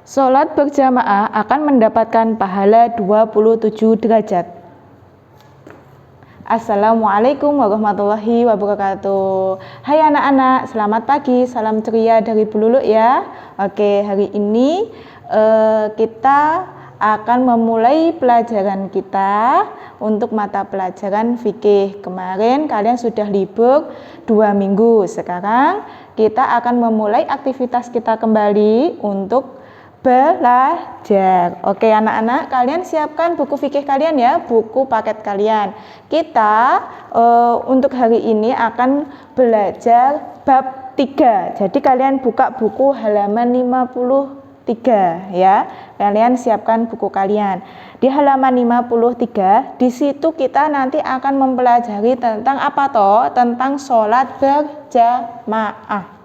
Sholat berjamaah akan mendapatkan pahala 27 derajat. Assalamualaikum warahmatullahi wabarakatuh. Hai anak-anak, selamat pagi, salam ceria dari Bu Lulu ya. Oke, hari ini kita akan memulai pelajaran kita untuk mata pelajaran fikih. Kemarin kalian sudah libur 2 minggu. Sekarang kita akan memulai aktivitas kita kembali untuk belajar. Oke anak-anak, kalian siapkan buku fikih kalian ya, buku paket kalian. Kita untuk hari ini akan belajar bab 3. Jadi kalian buka buku halaman 53 ya. Kalian siapkan buku kalian. Di halaman 53, di situ kita nanti akan mempelajari tentang apa toh? Tentang sholat berjamaah.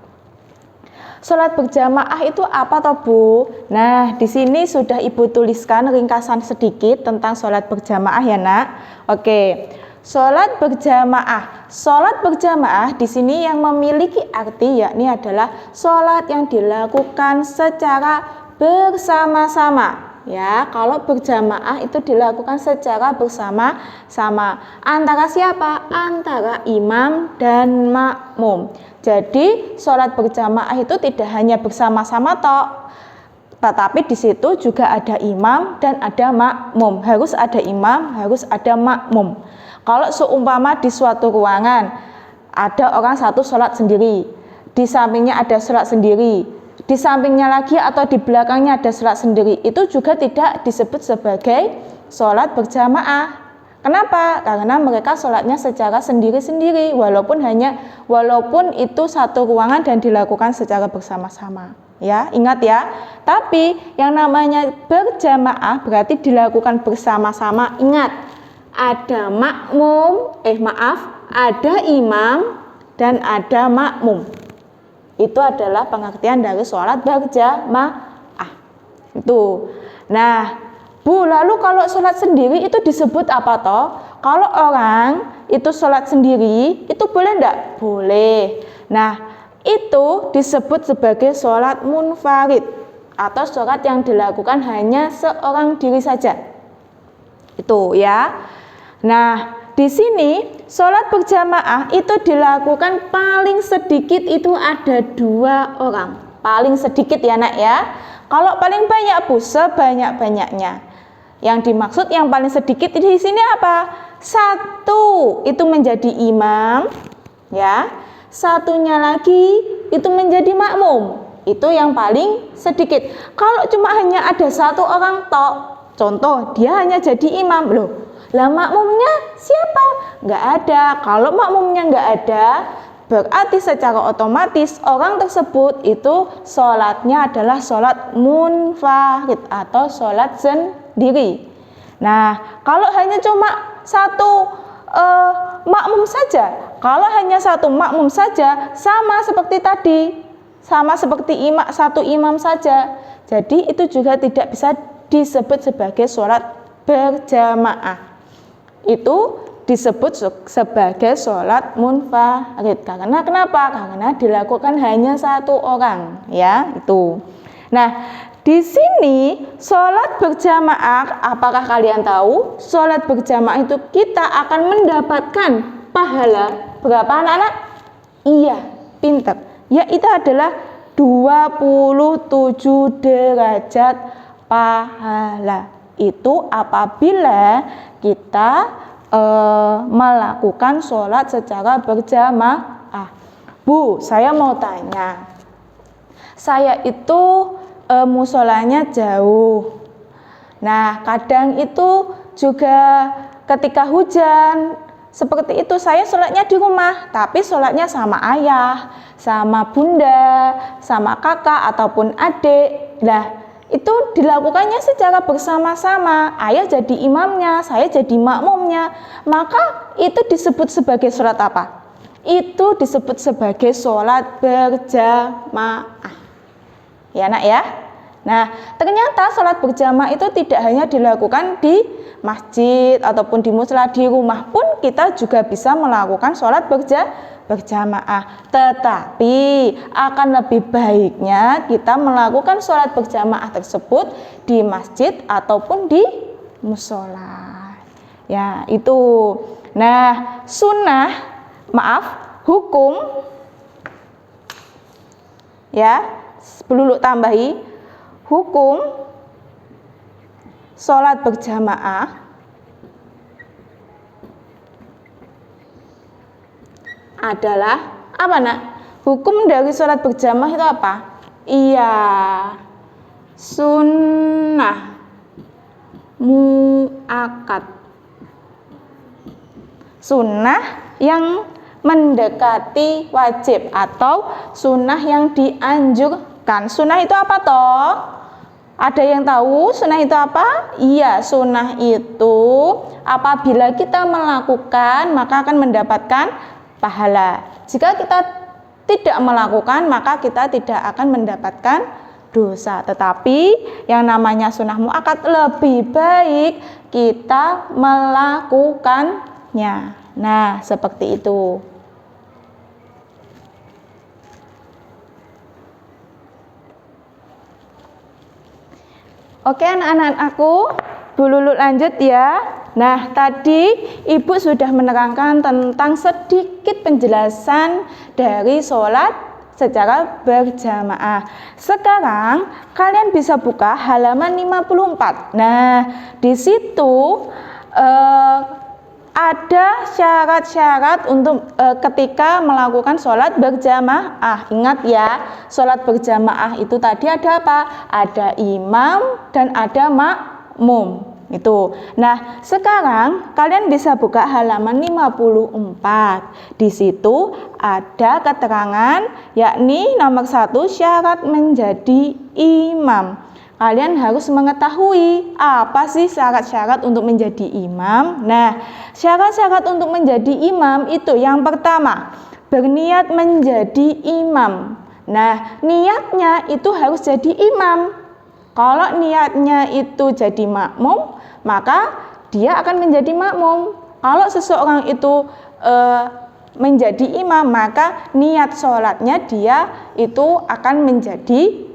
Sholat berjamaah itu apa toh Bu? Nah, di sini sudah Ibu tuliskan ringkasan sedikit tentang sholat berjamaah ya Nak. Oke, sholat berjamaah. Sholat berjamaah di sini yang memiliki arti yakni adalah sholat yang dilakukan secara bersama-sama. Ya, kalau berjamaah itu dilakukan secara bersama-sama. Antara siapa? Antara imam dan makmum. Jadi sholat berjamaah itu tidak hanya bersama-sama toh, tetapi di situ juga ada imam dan ada makmum. Harus ada imam, harus ada makmum. Kalau seumpama di suatu ruangan ada orang satu sholat sendiri, di sampingnya ada sholat sendiri, di sampingnya lagi atau di belakangnya ada sholat sendiri, itu juga tidak disebut sebagai sholat berjamaah. Kenapa? Karena mereka sholatnya secara sendiri-sendiri, walaupun itu satu ruangan dan dilakukan secara bersama-sama. Ya, ingat ya. Tapi yang namanya berjamaah berarti dilakukan bersama-sama. Ingat, ada ada imam dan ada makmum. Itu adalah pengertian dari sholat berjamaah. Itu. Nah, Bu, lalu kalau sholat sendiri itu disebut apa toh? Kalau orang itu sholat sendiri, itu boleh enggak? Boleh. Nah, itu disebut sebagai sholat munfarid atau sholat yang dilakukan hanya seorang diri saja. Itu ya. Nah, di sini sholat berjamaah itu dilakukan paling sedikit itu ada 2 orang. Paling sedikit ya Nak ya. Kalau paling banyak Bu, sebanyak-banyaknya. Yang dimaksud yang paling sedikit di sini apa? 1 itu menjadi imam, ya. 1-nya lagi itu menjadi makmum. Itu yang paling sedikit. Kalau cuma hanya ada 1 orang tok, contoh dia hanya jadi imam loh. Lah makmumnya siapa? Nggak ada. Kalau makmumnya nggak ada, berarti secara otomatis orang tersebut itu sholatnya adalah sholat munfarid atau sholat sendiri. Nah, kalau hanya cuma 1 makmum saja, kalau hanya 1 makmum saja, sama seperti tadi, sama seperti 1 imam saja. Jadi itu juga tidak bisa disebut sebagai sholat berjamaah. Itu disebut sebagai sholat munfarid. Karena kenapa? Karena dilakukan hanya 1 orang, ya itu. Nah, di sini sholat berjamaah, apakah kalian tahu? Sholat berjamaah itu kita akan mendapatkan pahala berapa anak-anak? Iya, pintar. Ya, itu adalah 27 derajat pahala. Itu apabila kita melakukan sholat secara berjamaah. Bu, saya mau tanya. Saya itu musolanya jauh. Nah, kadang itu juga ketika hujan seperti itu saya sholatnya di rumah, tapi sholatnya sama ayah, sama bunda, sama kakak ataupun adik. Nah, itu dilakukannya secara bersama-sama. Ayah jadi imamnya, saya jadi makmumnya. Maka itu disebut sebagai sholat apa? Itu disebut sebagai sholat berjamaah. Ya Nak ya. Nah, ternyata sholat berjamaah itu tidak hanya dilakukan di masjid ataupun di musala, di rumah pun kita juga bisa melakukan sholat berjamaah. Tetapi akan lebih baiknya kita melakukan sholat berjamaah tersebut di masjid ataupun di mushola. Ya, itu. Nah, hukum ya, peluluk tambahi hukum sholat berjamaah adalah apa, Nak? Hukum dari sholat berjamaah itu apa? Iya, sunnah muakkad. Sunnah yang mendekati wajib atau sunnah yang dianjurkan. Sunnah itu apa toh? Ada yang tahu sunnah itu apa? Iya, sunnah itu apabila kita melakukan maka akan mendapatkan pahala. Jika kita tidak melakukan maka kita tidak akan mendapatkan dosa. Tetapi yang namanya sunnah muakkad lebih baik kita melakukannya. Nah, seperti itu. Oke, anak-anak aku, Bu Lulu lanjut ya. Nah, tadi Ibu sudah menerangkan tentang sedikit penjelasan dari sholat secara berjamaah. Sekarang kalian bisa buka halaman 54. Nah, di situ ada syarat-syarat untuk ketika melakukan sholat berjamaah. Ingat ya, sholat berjamaah itu tadi ada apa? Ada imam dan ada makmum. Itu. Nah, sekarang kalian bisa buka halaman 54. Di situ ada keterangan, yakni nomor 1 syarat menjadi imam. Kalian harus mengetahui apa sih syarat-syarat untuk menjadi imam. Nah, syarat-syarat untuk menjadi imam itu yang pertama, berniat menjadi imam. Nah, niatnya itu harus jadi imam. Kalau niatnya itu jadi makmum, maka dia akan menjadi makmum. Kalau seseorang itu menjadi imam, maka niat sholatnya dia itu akan menjadi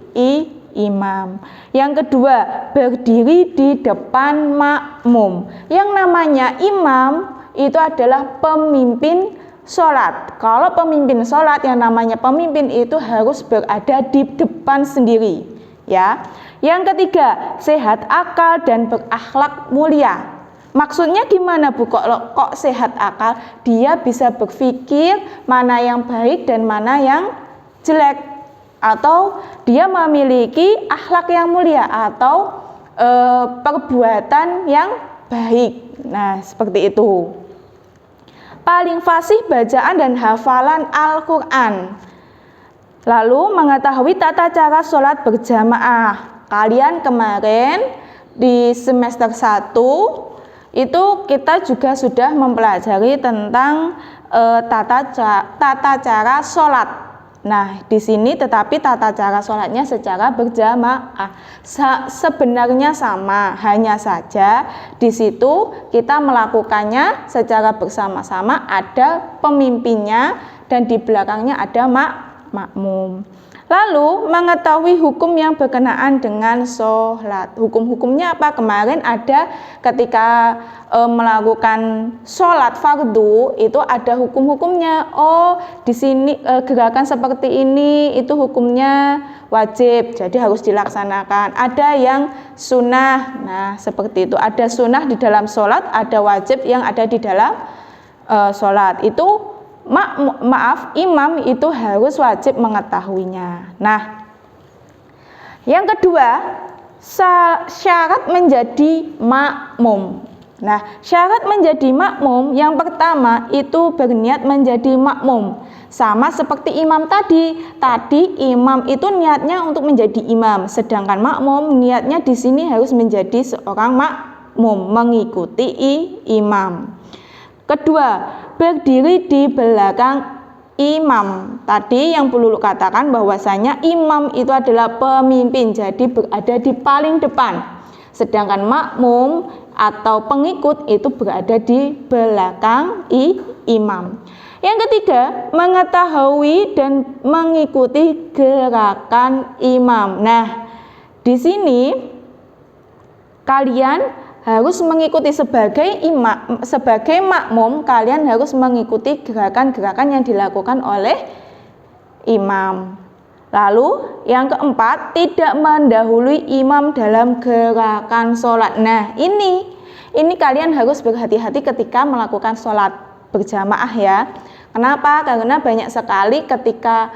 imam. Yang kedua, berdiri di depan makmum. Yang namanya imam itu adalah pemimpin sholat. Kalau pemimpin sholat, yang namanya pemimpin itu harus berada di depan sendiri, ya. Yang ketiga, sehat akal dan berakhlak mulia. Maksudnya gimana, Bu? Kok sehat akal? Dia bisa berpikir mana yang baik dan mana yang jelek, atau dia memiliki akhlak yang mulia atau perbuatan yang baik. Nah, seperti itu. Paling fasih bacaan dan hafalan Al-Quran. Lalu mengetahui tata cara sholat berjamaah. Kalian kemarin di semester 1 itu kita juga sudah mempelajari tentang tata cara sholat. Nah, di sini tetapi tata cara sholatnya secara berjamaah sebenarnya sama, hanya saja di situ kita melakukannya secara bersama-sama, ada pemimpinnya dan di belakangnya ada makmum. Lalu mengetahui hukum yang berkenaan dengan sholat. Hukum-hukumnya apa? Kemarin ada ketika melakukan sholat fardu itu ada hukum-hukumnya. Oh, di sini gerakan seperti ini itu hukumnya wajib, jadi harus dilaksanakan. Ada yang sunnah. Nah, seperti itu. Ada sunnah di dalam sholat, ada wajib yang ada di dalam sholat. Itu imam itu harus wajib mengetahuinya. Nah, yang kedua, syarat menjadi makmum. Nah, syarat menjadi makmum yang pertama itu berniat menjadi makmum. Sama seperti imam tadi. Tadi imam itu niatnya untuk menjadi imam, sedangkan makmum niatnya di sini harus menjadi seorang makmum, mengikuti imam. Kedua, berdiri di belakang imam. Tadi yang Bu Lulu katakan bahwasanya imam itu adalah pemimpin, jadi berada di paling depan. Sedangkan makmum atau pengikut itu berada di belakang imam. Yang ketiga, mengetahui dan mengikuti gerakan imam. Nah, di sini kalian harus mengikuti sebagai imam, sebagai makmum, kalian harus mengikuti gerakan-gerakan yang dilakukan oleh imam. Lalu yang keempat, tidak mendahului imam dalam gerakan sholat. Nah, ini kalian harus berhati-hati ketika melakukan sholat berjamaah ya. Kenapa? Karena banyak sekali ketika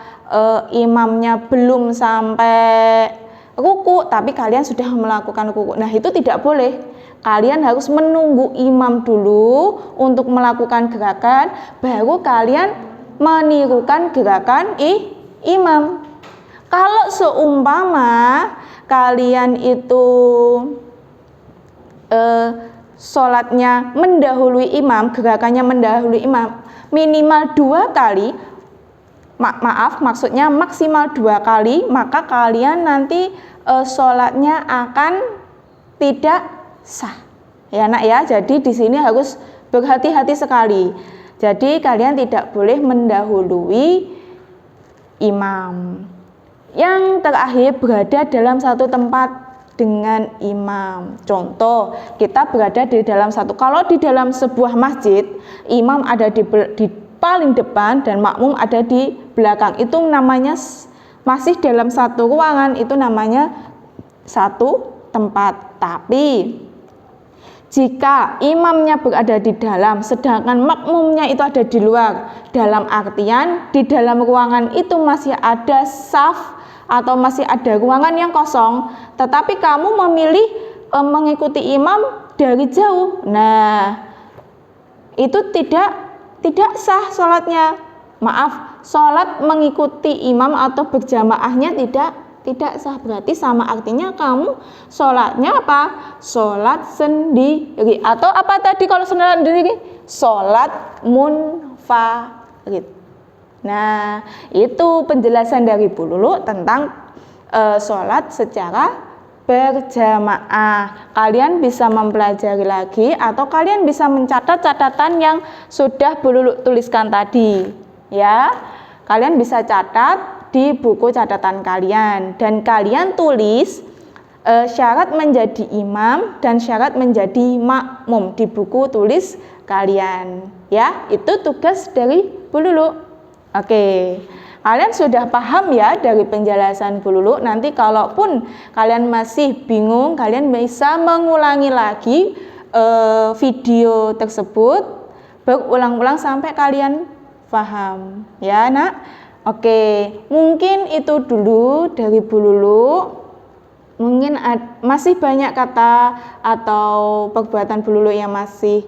imamnya belum sampai ruku, tapi kalian sudah melakukan ruku. Nah, itu tidak boleh. Kalian harus menunggu imam dulu untuk melakukan gerakan, baru kalian menirukan gerakan imam. Kalau seumpama kalian itu sholatnya mendahului imam, gerakannya mendahului imam minimal 2 kali, maksudnya maksimal 2 kali, maka kalian nanti sholatnya akan tidak sah. Ya nak ya, jadi di sini harus berhati-hati sekali. Jadi kalian tidak boleh mendahului imam. Yang terakhir, berada dalam satu tempat dengan imam. Contoh, kita berada di dalam kalau di dalam sebuah masjid, imam ada di paling depan dan makmum ada di belakang. Itu namanya masih dalam satu ruangan, itu namanya satu tempat. Tapi jika imamnya berada di dalam, sedangkan makmumnya itu ada di luar, dalam artian di dalam ruangan itu masih ada saf atau masih ada ruangan yang kosong, tetapi kamu memilih mengikuti imam dari jauh. Nah, itu tidak sah sholatnya. Maaf, sholat mengikuti imam atau berjamaahnya tidak sah, berarti sama artinya kamu sholatnya apa? Sholat sendiri. Atau apa tadi kalau sendiri? Sholat munfarid. Nah, itu penjelasan dari Bu Lulu tentang sholat secara berjamaah. Kalian bisa mempelajari lagi atau kalian bisa mencatat catatan yang sudah Bu Lulu tuliskan tadi. Ya, kalian bisa catat di buku catatan kalian dan kalian tulis syarat menjadi imam dan syarat menjadi makmum di buku tulis kalian ya. Itu tugas dari Bu Lulu. Oke, kalian sudah paham ya dari penjelasan Bu Lulu. Nanti kalaupun kalian masih bingung, kalian bisa mengulangi lagi video tersebut berulang-ulang sampai kalian paham ya nak. Oke, mungkin itu dulu dari Bu Lulu. Mungkin masih banyak kata atau perbuatan Bu Lulu yang masih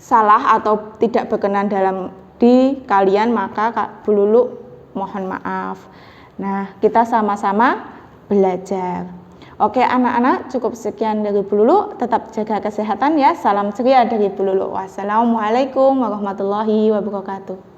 salah atau tidak berkenan di kalian, maka Bu Lulu mohon maaf. Nah, kita sama-sama belajar. Oke anak-anak, cukup sekian dari Bu Lulu. Tetap jaga kesehatan ya. Salam ceria dari Bu Lulu. Wassalamualaikum warahmatullahi wabarakatuh.